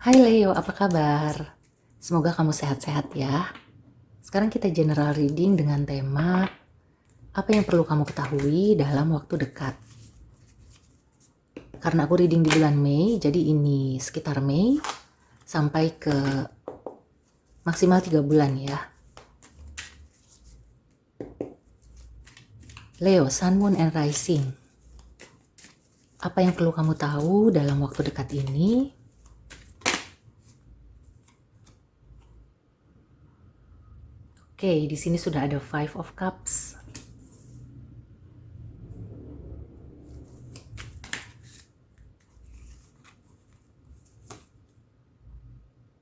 Hai Leo, apa kabar? Semoga kamu sehat-sehat ya. Sekarang kita general reading dengan tema apa yang perlu kamu ketahui dalam waktu dekat. Karena aku reading di bulan Mei, jadi ini sekitar Mei sampai ke maksimal 3 bulan ya. Leo, Sun, Moon, and Rising. Apa yang perlu kamu tahu dalam waktu dekat ini? Oke, di sini sudah ada Five of Cups.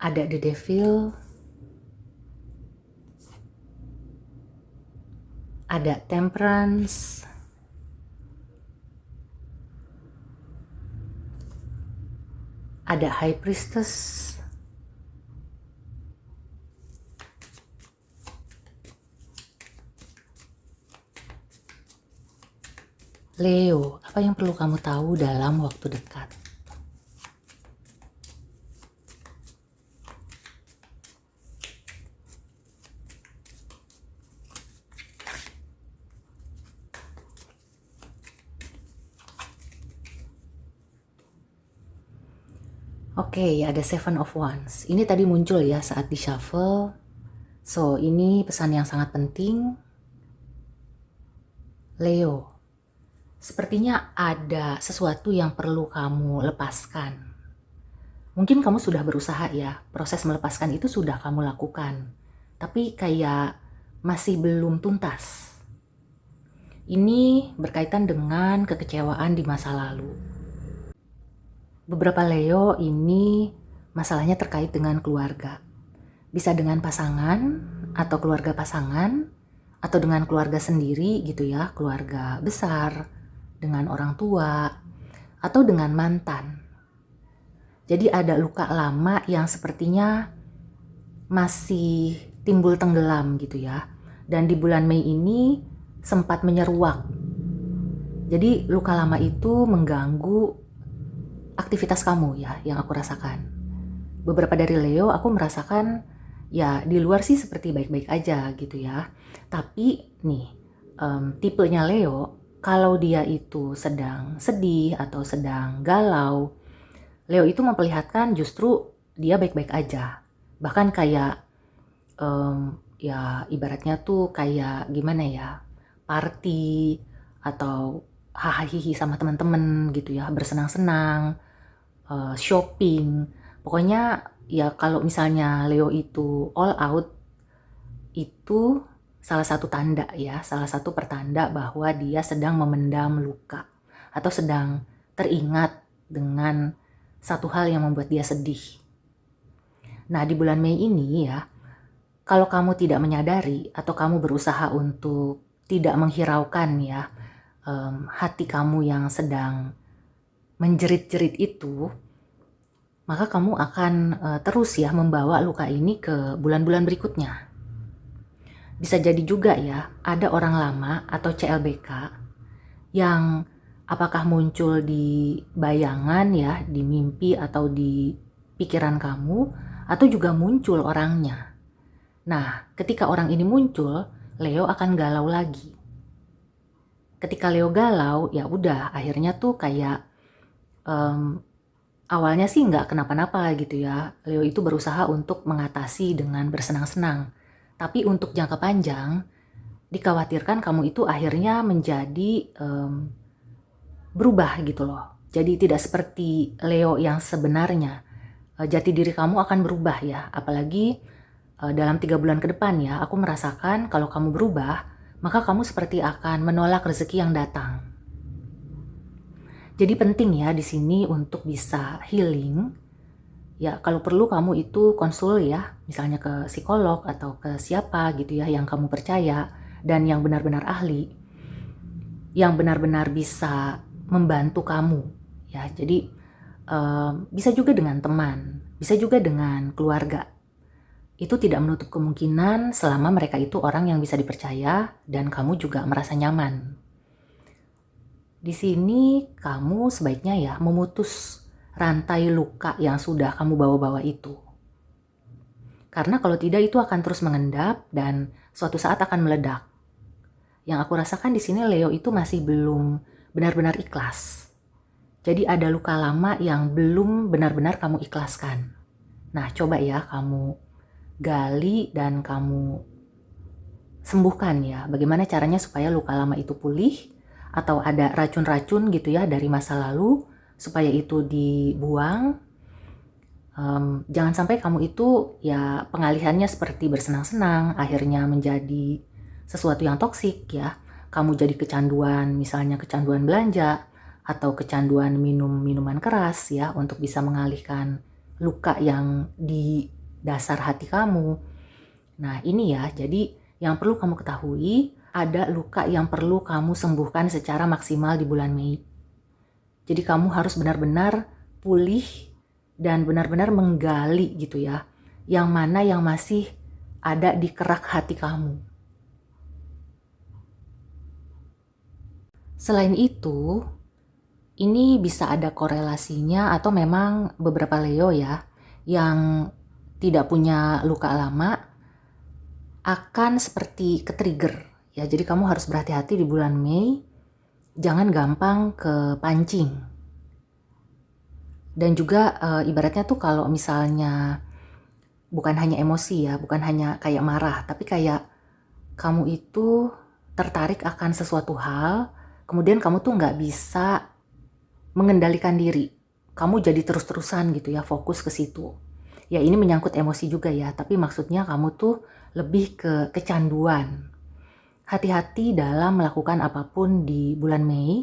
Ada The Devil. Ada Temperance. Ada High Priestess. Leo, apa yang perlu kamu tahu dalam waktu dekat? Oke, ada Seven of Wands. Ini tadi muncul ya saat di shuffle. So, ini pesan yang sangat penting. Leo, sepertinya ada sesuatu yang perlu kamu lepaskan. Mungkin kamu sudah berusaha ya, proses melepaskan itu sudah kamu lakukan. Tapi kayak masih belum tuntas. Ini berkaitan dengan kekecewaan di masa lalu. Beberapa Leo ini masalahnya terkait dengan keluarga. Bisa dengan pasangan atau keluarga pasangan atau dengan keluarga sendiri gitu ya, keluarga besar, dengan orang tua atau dengan mantan. Jadi ada luka lama yang sepertinya masih timbul tenggelam gitu ya. Dan di bulan Mei ini sempat menyeruak. Jadi luka lama itu mengganggu aktivitas kamu ya, yang aku rasakan. Beberapa dari Leo aku merasakan ya di luar sih seperti baik-baik aja gitu ya. Tapi nih tipenya Leo, kalau dia itu sedang sedih atau sedang galau, Leo itu memperlihatkan justru dia baik-baik aja. Bahkan kayak ya ibaratnya tuh kayak gimana ya, party atau hahaha sama teman-teman gitu ya, bersenang-senang, shopping. Pokoknya ya kalau misalnya Leo itu all out, itu salah satu tanda ya, salah satu pertanda bahwa dia sedang memendam luka atau sedang teringat dengan satu hal yang membuat dia sedih. Nah, di bulan Mei ini ya, kalau kamu tidak menyadari atau kamu berusaha untuk tidak menghiraukan ya hati kamu yang sedang menjerit-jerit itu, maka kamu akan terus ya membawa luka ini ke bulan-bulan berikutnya. Bisa jadi juga ya, ada orang lama atau CLBK yang apakah muncul di bayangan ya, di mimpi atau di pikiran kamu, atau juga muncul orangnya. Nah, ketika orang ini muncul, Leo akan galau lagi. Ketika Leo galau, ya udah, akhirnya tuh kayak awalnya sih nggak kenapa-napa gitu ya. Leo itu berusaha untuk mengatasi dengan bersenang-senang. Tapi untuk jangka panjang, dikhawatirkan kamu itu akhirnya menjadi berubah gitu loh. Jadi tidak seperti Leo yang sebenarnya. Jati diri kamu akan berubah ya. Apalagi dalam 3 bulan ke depan ya, aku merasakan kalau kamu berubah, maka kamu seperti akan menolak rezeki yang datang. Jadi penting ya di sini untuk bisa healing. Ya kalau perlu kamu itu konsul ya, misalnya ke psikolog atau ke siapa gitu ya yang kamu percaya dan yang benar-benar ahli, yang benar-benar bisa membantu kamu ya. Jadi bisa juga dengan teman, bisa juga dengan keluarga. Itu tidak menutup kemungkinan selama mereka itu orang yang bisa dipercaya dan kamu juga merasa nyaman. Di sini kamu sebaiknya ya memutus rantai luka yang sudah kamu bawa-bawa itu. Karena kalau tidak itu akan terus mengendap dan suatu saat akan meledak. Yang aku rasakan di sini Leo itu masih belum benar-benar ikhlas. Jadi ada luka lama yang belum benar-benar kamu ikhlaskan. Nah, coba ya kamu gali dan kamu sembuhkan ya. Bagaimana caranya supaya luka lama itu pulih, atau ada racun-racun gitu ya dari masa lalu supaya itu dibuang. Jangan sampai kamu itu ya pengalihannya seperti bersenang-senang akhirnya menjadi sesuatu yang toksik ya. Kamu jadi kecanduan, misalnya kecanduan belanja atau kecanduan minum minuman keras ya untuk bisa mengalihkan luka yang di dasar hati kamu. Nah ini ya, jadi yang perlu kamu ketahui ada luka yang perlu kamu sembuhkan secara maksimal di bulan Mei. Jadi kamu harus benar-benar pulih dan benar-benar menggali gitu ya, yang mana yang masih ada di kerak hati kamu. Selain itu, ini bisa ada korelasinya atau memang beberapa Leo ya, yang tidak punya luka lama akan seperti ke-trigger ya. Jadi kamu harus berhati-hati di bulan Mei, jangan gampang kepancing. Dan juga ibaratnya tuh kalau misalnya bukan hanya emosi ya, bukan hanya kayak marah, tapi kayak kamu itu tertarik akan sesuatu hal, kemudian kamu tuh nggak bisa mengendalikan diri. Kamu jadi terus-terusan gitu ya, fokus ke situ. Ya ini menyangkut emosi juga ya, tapi maksudnya kamu tuh lebih ke kecanduan. Hati-hati dalam melakukan apapun di bulan Mei,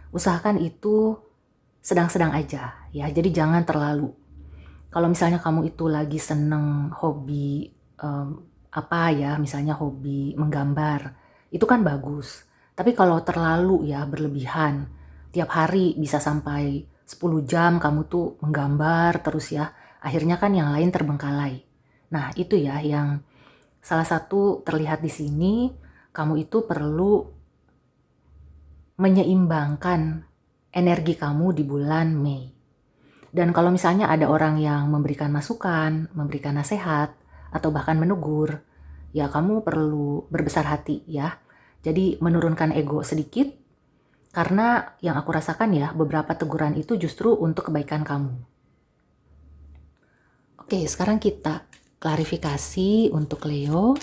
usahakan itu sedang-sedang aja ya, jadi jangan terlalu. Kalau misalnya kamu itu lagi seneng hobi apa ya, misalnya hobi menggambar, itu kan bagus. Tapi kalau terlalu ya berlebihan, tiap hari bisa sampai 10 jam kamu tuh menggambar terus ya, akhirnya kan yang lain terbengkalai. Nah itu ya yang salah satu terlihat di sini, kamu itu perlu menyeimbangkan energi kamu di bulan Mei. Dan kalau misalnya ada orang yang memberikan masukan, memberikan nasihat, atau bahkan menegur, ya kamu perlu berbesar hati ya. Jadi menurunkan ego sedikit, karena yang aku rasakan ya, beberapa teguran itu justru untuk kebaikan kamu. Oke, sekarang kita klarifikasi untuk Leo.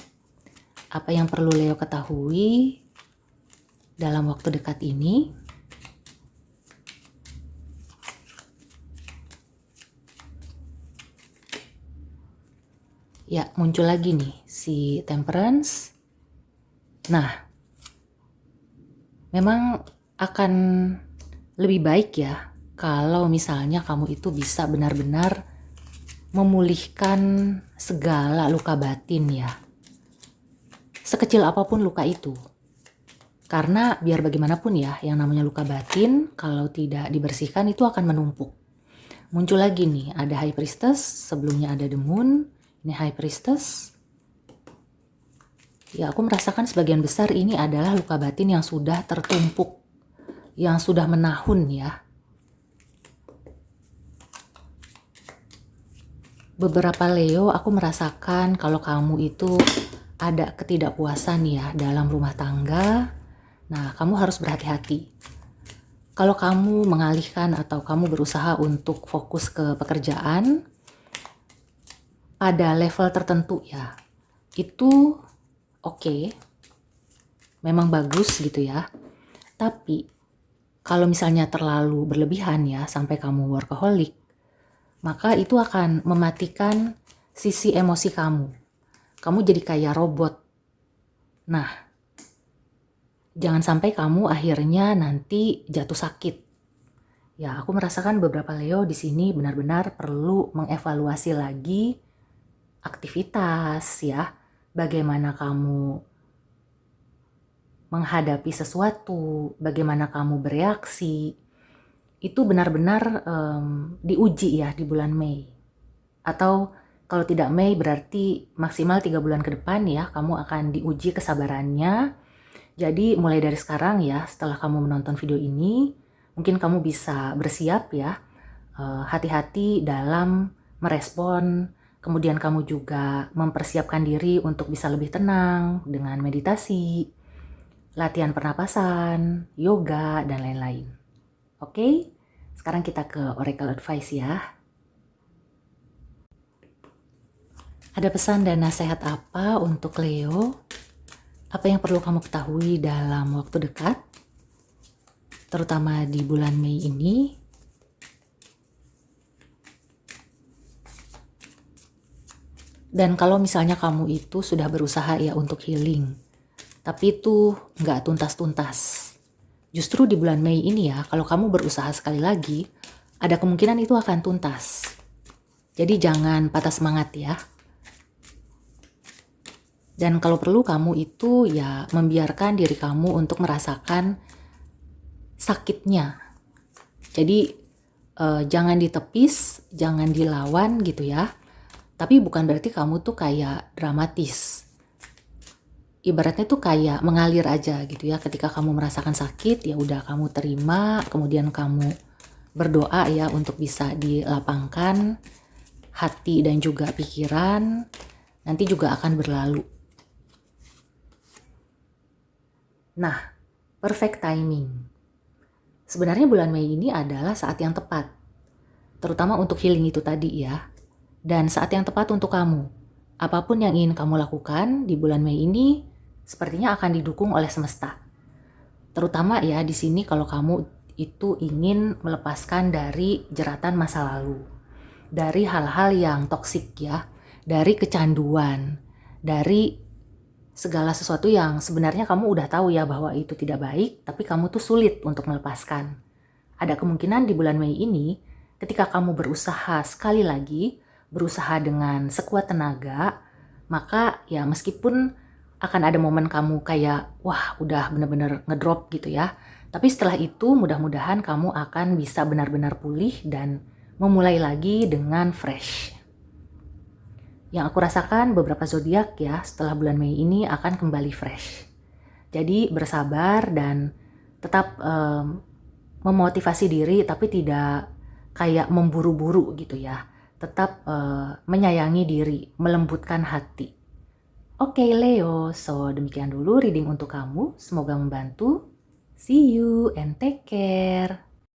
Apa yang perlu Leo ketahui dalam waktu dekat ini? Ya, muncul lagi nih si Temperance. Nah, memang akan lebih baik ya kalau misalnya kamu itu bisa benar-benar memulihkan segala luka batin ya. Sekecil apapun luka itu. Karena biar bagaimanapun ya, yang namanya luka batin kalau tidak dibersihkan itu akan menumpuk. Muncul lagi nih, ada High Priestess, sebelumnya ada The Moon. Ini High Priestess. Ya, aku merasakan sebagian besar ini adalah luka batin yang sudah tertumpuk, yang sudah menahun ya. Beberapa Leo, aku merasakan kalau kamu itu ada ketidakpuasan ya dalam rumah tangga. Nah, kamu harus berhati-hati. Kalau kamu mengalihkan atau kamu berusaha untuk fokus ke pekerjaan, pada level tertentu ya, itu oke, memang bagus gitu ya. Tapi kalau misalnya terlalu berlebihan ya, sampai kamu workaholic, maka itu akan mematikan sisi emosi kamu. Kamu jadi kayak robot. Nah, jangan sampai kamu akhirnya nanti jatuh sakit. Ya, aku merasakan beberapa Leo di sini benar-benar perlu mengevaluasi lagi aktivitas ya, bagaimana kamu menghadapi sesuatu, bagaimana kamu bereaksi, itu benar-benar diuji ya di bulan Mei. Atau kalau tidak Mei berarti maksimal 3 bulan ke depan ya, kamu akan diuji kesabarannya. Jadi mulai dari sekarang ya, setelah kamu menonton video ini, mungkin kamu bisa bersiap ya, hati-hati dalam merespon. Kemudian kamu juga mempersiapkan diri untuk bisa lebih tenang dengan meditasi, latihan pernapasan, yoga, dan lain-lain. Oke, sekarang kita ke Oracle Advice ya. Ada pesan dan nasihat apa untuk Leo? Apa yang perlu kamu ketahui dalam waktu dekat? Terutama di bulan Mei ini. Dan kalau misalnya kamu itu sudah berusaha ya untuk healing, tapi itu nggak tuntas-tuntas. Justru di bulan Mei ini ya, kalau kamu berusaha sekali lagi, ada kemungkinan itu akan tuntas. Jadi jangan patah semangat ya. Dan kalau perlu kamu itu ya membiarkan diri kamu untuk merasakan sakitnya. Jadi jangan ditepis, jangan dilawan gitu ya. Tapi bukan berarti kamu tuh kayak dramatis. Ibaratnya tuh kayak mengalir aja gitu ya. Ketika kamu merasakan sakit ya udah kamu terima, kemudian kamu berdoa ya untuk bisa dilapangkan hati dan juga pikiran. Nanti juga akan berlalu. Nah, perfect timing. Sebenarnya bulan Mei ini adalah saat yang tepat. Terutama untuk healing itu tadi ya. Dan saat yang tepat untuk kamu. Apapun yang ingin kamu lakukan di bulan Mei ini sepertinya akan didukung oleh semesta. Terutama ya di sini kalau kamu itu ingin melepaskan dari jeratan masa lalu. Dari hal-hal yang toksik ya. Dari kecanduan. Dari segala sesuatu yang sebenarnya kamu udah tahu ya bahwa itu tidak baik, tapi kamu tuh sulit untuk melepaskan. Ada kemungkinan di bulan Mei ini, ketika kamu berusaha sekali lagi, berusaha dengan sekuat tenaga, maka ya meskipun akan ada momen kamu kayak, wah udah bener-bener ngedrop gitu ya, tapi setelah itu mudah-mudahan kamu akan bisa benar-benar pulih dan memulai lagi dengan fresh. Yang aku rasakan beberapa zodiak ya setelah bulan Mei ini akan kembali fresh. Jadi bersabar dan tetap memotivasi diri tapi tidak kayak memburu-buru gitu ya. Tetap menyayangi diri, melembutkan hati. Oke Leo, so demikian dulu reading untuk kamu. Semoga membantu. See you and take care.